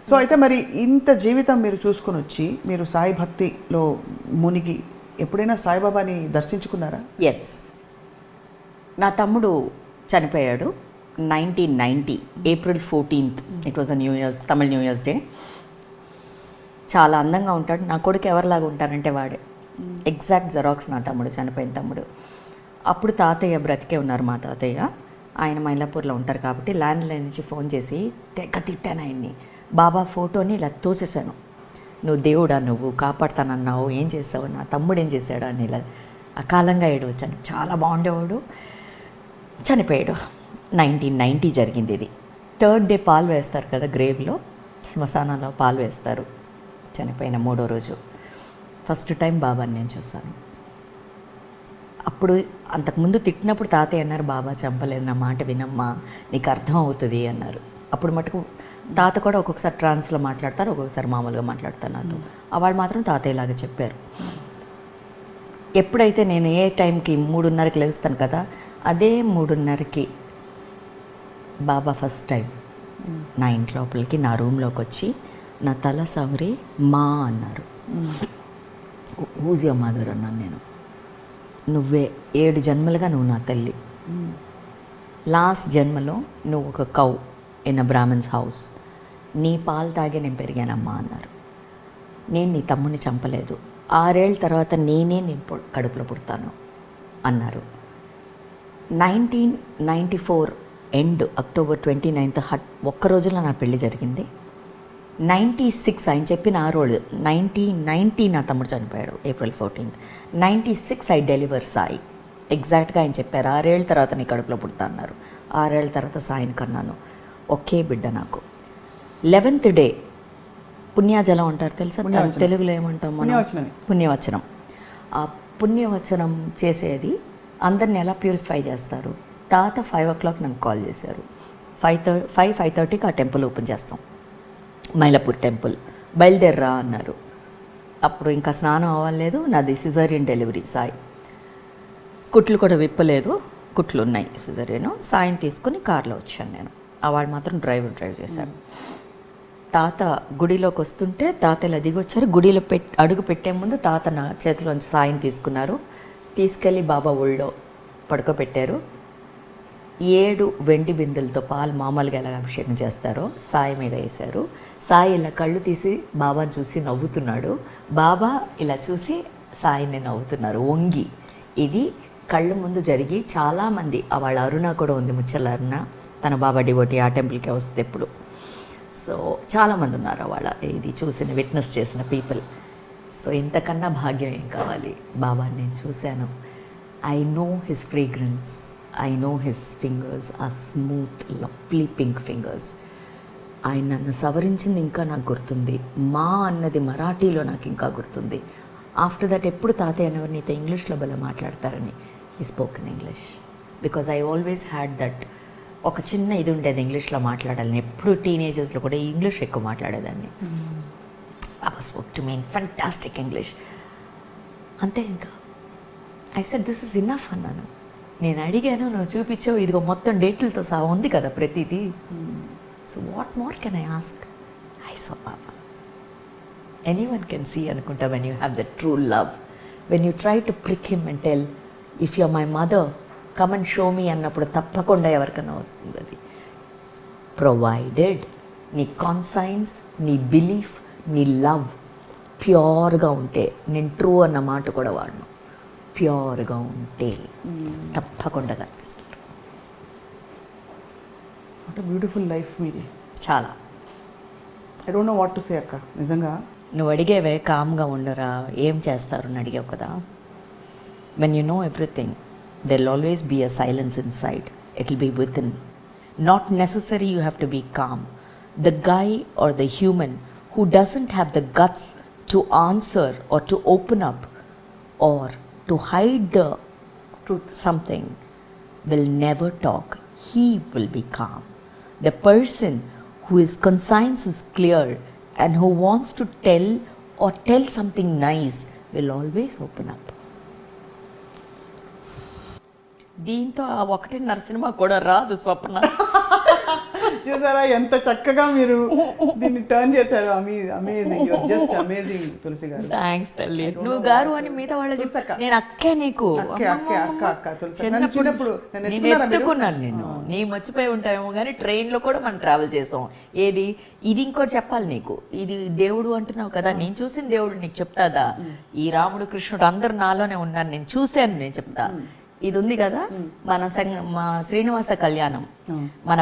So అయితే మరి ఇంత జీవితం మీరు చూసుకొని వచ్చి మీరు సాయి భక్తిలో మునిగి ఎప్పుడైనా సాయిబాబాని దర్శించుకున్నారా? ఎస్, నా తమ్ముడు చనిపోయాడు 1990 April 14th. It was a new years, Tamil new years day. చాలా అందంగా ఉంటాడు. నా కొడుకు ఎవరిలాగా ఉంటారంటే వాడే, ఎగ్జాక్ట్ జెరాక్స్ నా తమ్ముడు, చనిపోయిన తమ్ముడు. అప్పుడు తాతయ్య బ్రతికే ఉన్నారు. మా తాతయ్య, ఆయన మైలాపూర్లో ఉంటారు కాబట్టి ల్యాండ్ లైన్ నుంచి ఫోన్ చేసి తెగ తిట్టాను ఆయన్ని. బాబా ఫోటోని ఇలా తోసేసాను. నువ్వు దేవుడా, నువ్వు కాపాడుతానన్నావు, ఏం చేసావు, నా తమ్ముడు ఏం చేశాడు అని ఇలా అకాలంగా ఏడవచ్చాను. చాలా బాగుండేవాడు, చనిపోయాడు. 1990 జరిగింది ఇది. 3rd డే పాలు వేస్తారు కదా గ్రేవ్లో, శ్మశానంలో పాలు వేస్తారు. చనిపోయిన 3వ రోజు ఫస్ట్ టైం బాబాని నేను చూశాను. అప్పుడు అంతకుముందు తిట్టినప్పుడు తాతయ్య అన్నారు, బాబా చంపలేదు, నా మాట వినమ్మా, నీకు అర్థం అవుతుంది అన్నారు. అప్పుడు మటుకు తాత కూడా ఒక్కొక్కసారి ట్రాన్స్లో మాట్లాడతారు, ఒక్కొక్కసారి మామూలుగా మాట్లాడతారు నాతో. వాళ్ళు మాత్రం తాతయ్యలాగా చెప్పారు. ఎప్పుడైతే నేను ఏ టైంకి 3:30కి లేస్తాను కదా, అదే 3:30కి బాబా ఫస్ట్ టైం నా ఇంటి లోపలికి, నా రూమ్లోకి వచ్చి నా తల సవరి మా అన్నారు. హూజ్ యువర్ మదర్ అన్నాను నేను. నువ్వే 7 జన్మలుగా నువ్వు నా తల్లి, లాస్ట్ జన్మలో నువ్వు ఒక cow in a Brahmans house, నీ పాలు తాగే నేను పెరిగానమ్మా అన్నారు. నేను నీ తమ్ముని చంపలేదు, 6 ఏళ్ళ తర్వాత నేనే నేను కడుపులో పుడతాను అన్నారు. 1994 ఎండ్ October 29th ఒక్క రోజులో నా పెళ్లి జరిగింది. 96 ఆయన చెప్పిన ఆ రోజు 1990 నా తమ్ముడు చనిపోయాడు April 14th. 96 I deliver Sai. ఎగ్జాక్ట్గా ఆయన చెప్పారు, 6 ఏళ్ళ తర్వాత నీ కడుపులో పుడతా అన్నారు. 6 ఏళ్ళ తర్వాత సాయిని కన్నాను. ఒకే బిడ్డ నాకు. 11th డే పుణ్యాజలం అంటారు తెలుసా, తెలుగులో ఏమంటాం మనం? పుణ్యవచనం. ఆ పుణ్యవచనం చేసేది అందరిని ఎలా ప్యూరిఫై చేస్తారు. తాత 5 o'clock నన్ను కాల్ చేశారు. 5:30కి ఆ టెంపుల్ ఓపెన్ చేస్తాం, మైలాపూర్ టెంపుల్, బయలుదేర్రా అన్నారు. అప్పుడు ఇంకా స్నానం అవ్వలేదు, నాది సిజేరియన్ డెలివరీ. సాయి కుట్లు కూడా విప్పలేదు, కుట్లు ఉన్నాయి సిజేరియన్. సాయిని తీసుకుని కార్లో వచ్చాను నేను. వాడు మాత్రం డ్రైవ్ చేశాడు. తాత గుడిలోకి వస్తుంటే తాత ఇలా దిగొచ్చారు. గుడిలో అడుగు పెట్టే ముందు తాత నా చేతిలోంచి సాయిని తీసుకున్నారు, తీసుకెళ్ళి బాబా ఒళ్ళో పడుకోబెట్టారు. 7 వెండి బిందెలతో పాలు మామూలుగా ఎలా అభిషేకం చేస్తారో సాయి మీద వేశారు. సాయి ఇలా కళ్ళు తీసి బాబాని చూసి నవ్వుతున్నాడు, బాబా ఇలా చూసి సాయిని నవ్వుతున్నారు వంగి. ఇది కళ్ళు ముందు జరిగి చాలామంది, వాళ్ళ అరుణ కూడా ఉంది, ముచ్చల అరుణ, తన బాబా డివోటీ, ఆ టెంపుల్కే వస్తుంది ఎప్పుడు. సో చాలామంది ఉన్నారు వాళ్ళ ఇది చూసిన, విట్నెస్ చేసిన పీపుల్. సో ఇంతకన్నా భాగ్యం ఏం కావాలి. బాబాని నేను చూశాను. I know his fragrance, I know his fingers are smooth lovely pink fingers. ఆయన నన్ను సవరించింది ఇంకా నాకు గుర్తుంది. మా అన్నది మరాఠీలో నాకు ఇంకా గుర్తుంది. ఆఫ్టర్ దట్ ఎప్పుడు తాతయ్య అనేవారు, నీతో ఇంగ్లీష్లో భలే మాట్లాడతారని. He spoken English because I always had that ఒక చిన్న ఇది ఉండేది, ఇంగ్లీష్లో మాట్లాడాలని. ఎప్పుడు టీనేజర్స్లో కూడా ఇంగ్లీష్ ఎక్కువ మాట్లాడేదాన్ని. Baba spoke to me in fantastic English. అంతే ఇంకా I said this is enough అన్నాను. నేను అడిగాను, నువ్వు చూపించావు, ఇదిగో మొత్తం డేట్లతో సహా ఉంది కదా ప్రతిదీ. So what more can I ask? I saw Baba. Anyone can see అనుకుంటా when you have the true love. When you try to prick him and tell if you are my mother come and show me అన్నప్పుడు తప్పకుండా ఎవరికైనా వస్తుంది అది. Provided నీ conscience, నీ belief, నీ love ప్యూర్గా ఉంటే, నేను ట్రూ అన్న మాట కూడా వాడను, ప్యూర్గా ఉంటే తప్పకుండా కనిపిస్తారు. వాట్ ఎ బ్యూటిఫుల్ లైఫ్ మీది. చాలా. I don't know what to say అక్క. నిజంగా నువ్వు అడిగేవే కామ్గా ఉండరా, ఏం చేస్తారు అని అడిగావు కదా. When you know everything, there will always be a silence inside. It will be within. Not necessary you have to be calm. The guy or the human who doesn't have the guts to answer or to open up or to hide the truth something will never talk. He will be calm. The person who his conscience is clear and who wants to tell something nice will always open up. దీంతో ఆ 1.5 cinema కూడా రాదు స్వప్న. చూసారా ఎంత చక్కగా మీరు దీన్ని turn చేశారు. అమేజింగ్, జస్ట్ అమేజింగ్ తులసి గారు. థ్యాంక్స్ తల్లి. నువ్వు గారు అని మిగతా వాళ్ళు చెప్పాక నేను అక్కే నీకు చిన్నప్పుడు నేను ఎత్తుకున్నాను నిన్ను. నీ మర్చిపోయి ఉంటాయేమో కానీ ట్రైన్లో కూడా మనం ట్రావెల్ చేసాం. ఏది ఇది ఇంకోటి చెప్పాలి నీకు, ఇది దేవుడు అంటున్నావు కదా, నేను చూసిన దేవుడు నీకు చెప్తాదా? ఈ రాముడు కృష్ణుడు అందరు నాలోనే ఉన్నారు, నేను చూశాను, నేను చెప్తా. ఇది ఉంది కదా మన మా శ్రీనివాస కళ్యాణం, మన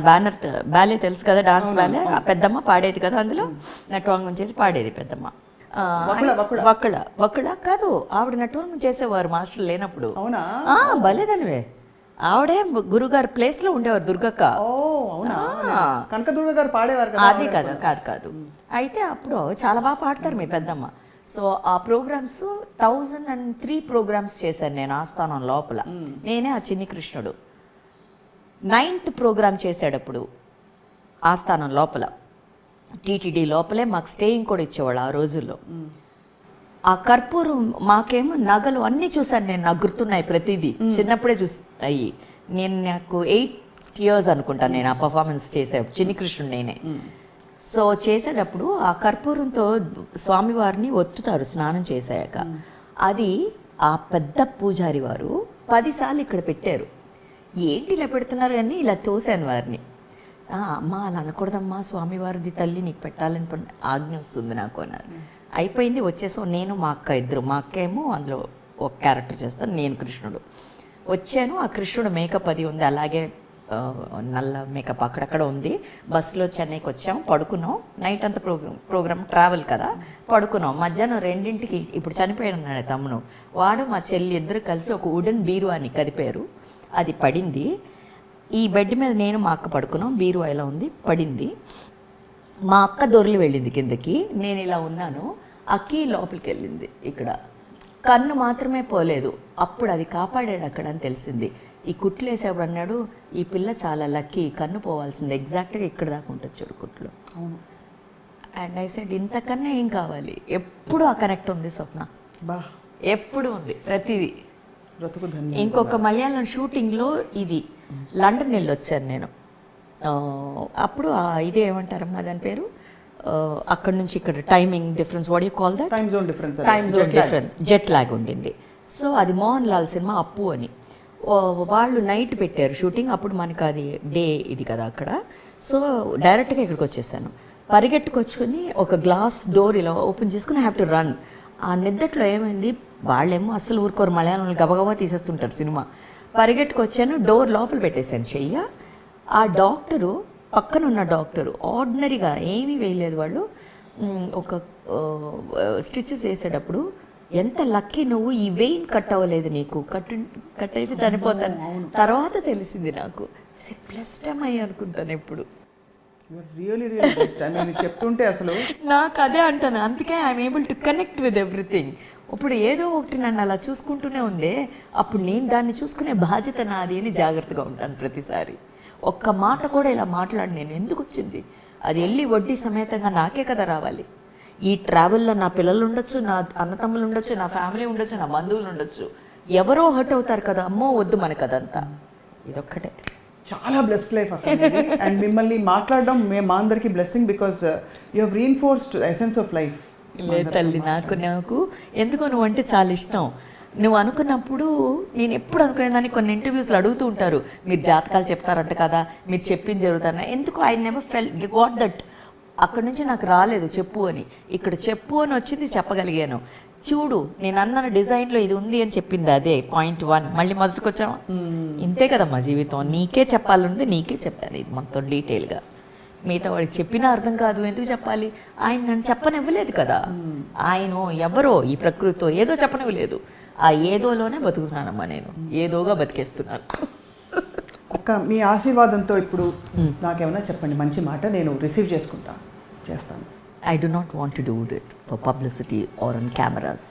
బ్యాలే తెలుసు కదా, డాన్స్ బ్యాలే. ఆ పెద్దమ్మ పాడేది కదా, అందులో నటవాంగం చేసి పాడేది పెద్దమ్మ. వక్కుళ కాదు, ఆవిడ నటవాంగం చేసేవారు మాస్టర్ లేనప్పుడు. భలేదనివే, ఆవిడే గురుగారు ప్లేస్ లో ఉండేవారు, దుర్గక్క. కనకదుర్గ గారు పాడేవారు. అదే కదా, కాదు. అయితే అప్పుడు చాలా బాగా పాడతారు మీ పెద్దమ్మ. సో ఆ ప్రోగ్రామ్స్ 1003 ప్రోగ్రామ్స్ చేశాను నేను ఆస్థానం లోపల. నేనే ఆ చిన్ని కృష్ణుడు 9th ప్రోగ్రామ్ చేసేటప్పుడు ఆస్థానం లోపల టీటీడీ లోపలే మాకు స్టేయింగ్ కూడా ఇచ్చేవాళ్ళు ఆ రోజుల్లో. ఆ కర్పూరం మాకేమో నగలు అన్నీ చూసాను నేను, నాకు గుర్తున్నాయి ప్రతిదీ, చిన్నప్పుడే అయ్యి. నాకు 8 years అనుకుంటాను నేను ఆ పర్ఫార్మెన్స్ చేసే చిన్ని కృష్ణుడు నేనే. సో చేసేటప్పుడు ఆ కర్పూరంతో స్వామివారిని ఒత్తుతారు స్నానం చేసాక. అది ఆ పెద్ద పూజారి వారు 10 సార్లు ఇక్కడ పెట్టారు. ఏంటి ఇలా పెడుతున్నారు అని ఇలా తోసాను వారిని. అమ్మ అలా అనకూడదమ్మా, స్వామివారిది తల్లి నీకు పెట్టాలని ఆజ్ఞ వస్తుంది నాకు అన్నారు. అయిపోయింది, వచ్చేసాం. నేను మా అక్క ఇద్దరు, మా అక్క ఏమో అందులో ఒక క్యారెక్టర్ చేస్తాను, నేను కృష్ణుడు. వచ్చాను, ఆ కృష్ణుడు మేకప్ అది ఉంది, అలాగే నల్ల మేకప్ అక్కడక్కడ ఉంది. బస్సులో చెన్నైకి వచ్చాం, పడుకున్నాం. నైట్ అంతా ప్రోగ్రామ్ ట్రావెల్ కదా, పడుకున్నాం. మధ్యాహ్నం 2ంటికి ఇప్పుడు చనిపోయాడు తమ్మును, వాడు మా చెల్లి ఇద్దరు కలిసి ఒక వుడెన్ బీరువాని కదిపారు. అది పడింది. ఈ బెడ్ మీద నేను మా అక్క పడుకున్నాం, బీరువా ఇలా ఉంది, పడింది. మా అక్క దొర్లి వెళ్ళింది కిందకి, నేను ఇలా ఉన్నాను. అక్కి లోపలికి వెళ్ళింది. ఇక్కడ కన్ను మాత్రమే పోలేదు. అప్పుడు అది కాపాడాడు అక్కడ అని తెలిసింది. ఈ కుట్లు వేసేప్పుడు అన్నాడు, ఈ పిల్ల చాలా లక్కీ, కన్ను పోవాల్సింది ఎగ్జాక్ట్గా ఇక్కడ దాకా ఉంటుంది చూడు కుట్లు. అండ్ ఐ సెడ్ ఇంతకన్నా ఏం కావాలి. ఎప్పుడు ఆ కనెక్ట్ ఉంది స్వప్న, ఎప్పుడు ఉంది ప్రతిదీ. ఇంకొక మలయాళం షూటింగ్లో ఇది లండన్ వెళ్ళి వచ్చాను నేను. అప్పుడు ఇదే ఏమంటారమ్మా దాని పేరు, అక్కడ నుంచి ఇక్కడ timing difference, what you call that, time zone difference, jet lag ఉండింది. సో అది మోహన్ లాల్ సినిమా అప్పు అని. వాళ్ళు నైట్ పెట్టారు షూటింగ్, అప్పుడు మనకు అది డే ఇది కదా అక్కడ. సో డైరెక్ట్గా ఇక్కడికి వచ్చేసాను. పరిగెట్టుకొచ్చుకొని ఒక గ్లాస్ డోర్ ఇలా ఓపెన్ చేసుకుని హ్యావ్ టు రన్. ఆ నిద్దట్లో ఏమైంది, వాళ్ళేమో అస్సలు ఊరుకోరు, మలయాళంలో గబగబా తీసేస్తుంటారు సినిమా. పరిగెట్టుకొచ్చాను, డోర్ లోపల పెట్టేశాను చెయ్య. ఆ డాక్టరు, పక్కన ఉన్న డాక్టరు ఆర్డినరీగా ఏమీ వేయలేదు. వాళ్ళు ఒక స్టిచెస్ వేసేటప్పుడు, ఎంత లక్కీ నువ్వు, ఈ వెయిన్ కట్ అవ్వలేదు నీకు, కట్ అయితే చనిపోతాను. తర్వాత తెలిసింది నాకు, ప్లస్టమ్ అయ్యి అనుకుంటాను ఎప్పుడు. చెప్తుంటే అసలు నాకు అదే అంటాను. అందుకే I'm able to connect with everything. ఇప్పుడు ఏదో ఒకటి నన్ను అలా చూసుకుంటూనే ఉంది, అప్పుడు నేను దాన్ని చూసుకునే బాధ్యత నాది అని జాగ్రత్తగా ఉంటాను ప్రతిసారి. ఒక్క మాట కూడా ఇలా మాట్లాడి నేను ఎందుకు వచ్చింది, అది వెళ్ళి వడ్డీ సమేతంగా నాకే కదా రావాలి. ఈ ట్రావెల్లో నా పిల్లలు ఉండొచ్చు, నా అన్నతమ్ములు ఉండొచ్చు, నా ఫ్యామిలీ ఉండొచ్చు, నా బంధువులు ఉండొచ్చు, ఎవరో హర్ట్ అవుతారు కదా, అమ్మో వద్దు మనకు అదంతా. ఇదొక్కటే చాలా బ్లెస్డ్ లైఫ్ అక్కడ. అండ్ మిమ్మల్ని మాట్లాడడం మా అందరికీ blessing, because you have reinforced essence of life. లేదు తల్లి, నాకు ఎందుకో నువ్వు అంటే చాలా ఇష్టం. నువ్వు అనుకున్నప్పుడు నేను ఎప్పుడు అనుకునేదాన్ని, కొన్ని ఇంటర్వ్యూస్లో అడుగుతూ ఉంటారు, మీరు జాతకాలు చెప్తారంట కదా, మీరు చెప్పింది జరుగుతారా, ఎందుకు ఐ నెవర్ గాట్ దట్. అక్కడి నుంచి నాకు రాలేదు చెప్పు అని, ఇక్కడ చెప్పు అని వచ్చింది, చెప్పగలిగాను. చూడు నేను అన్న డిజైన్లో ఇది ఉంది అని చెప్పింది, అదే పాయింట్ 1. మళ్ళీ మొదటికి వచ్చావా, ఇంతే కదమ్మా జీవితం, నీకే చెప్పాలంది నీకే చెప్పాను ఇది మొత్తం డీటెయిల్గా. మిగతా వాడికి చెప్పినా అర్థం కాదు, ఎందుకు చెప్పాలి, ఆయన నన్ను చెప్పనివ్వలేదు కదా. ఆయన ఎవరో ఈ ప్రకృతితో ఏదో చెప్పనివ్వలేదు, ఆ ఏదోలోనే బతుకుతున్నానమ్మా నేను, ఏదోగా బతికేస్తున్నాను. అక్క మీ ఆశీర్వాదంతో ఇప్పుడు నాకేమన్నా చెప్పండి, మంచి మాట, నేను రిసీవ్ చేస్తాను. I do not want to do it for publicity are on cameras.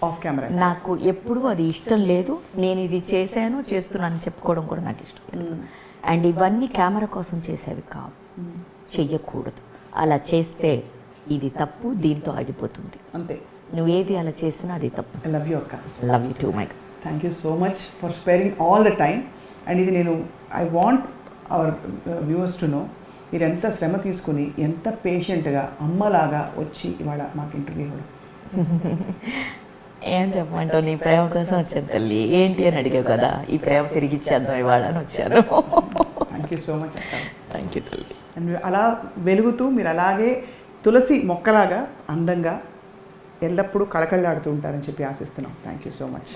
Of camera నాకు ఎప్పుడూ అది ఇష్టం లేదు. నేను ఇది చేశాను, చేస్తున్నాను చెప్పుకోవడం కూడా నాకు ఇష్టం లేదు. అండ్ ఇవన్నీ కెమెరా కోసం చేసేవి కావు, చెయ్యకూడదు. అలా చేస్తే ఇది తప్పు, దీంతో ఆగిపోతుంది అంతే. నువ్వేది అలా చేసినా అది తప్పు. ఐ లవ్ యూ అక్క. Love you two my God. Thank you so much for sparing all the time. And ఇది నేను I want our viewers to know, మీరు ఎంత శ్రమ తీసుకుని ఎంత పేషెంట్గా అమ్మలాగా వచ్చి ఇవాళ మాకు ఇంటర్వ్యూ ఇవ్వడం. ఏం చెప్పమంటావు, నీ ప్రేమ కోసం వచ్చాను తల్లి. ఏంటి అని అడిగావు కదా, ఈ ప్రేమ తిరిగి ఇచ్చేద్దాం ఇవాళ అని వచ్చాను. థ్యాంక్ యూ సో మచ్ అక్క. థ్యాంక్ యూ తల్లి. అండ్ అలా వెలుగుతూ మీరు అలాగే తులసి మొక్కలాగా అందంగా ఎల్లప్పుడూ కళకళలాడుతూ ఉంటారని చెప్పి ఆశిస్తున్నాం. Thank you so much.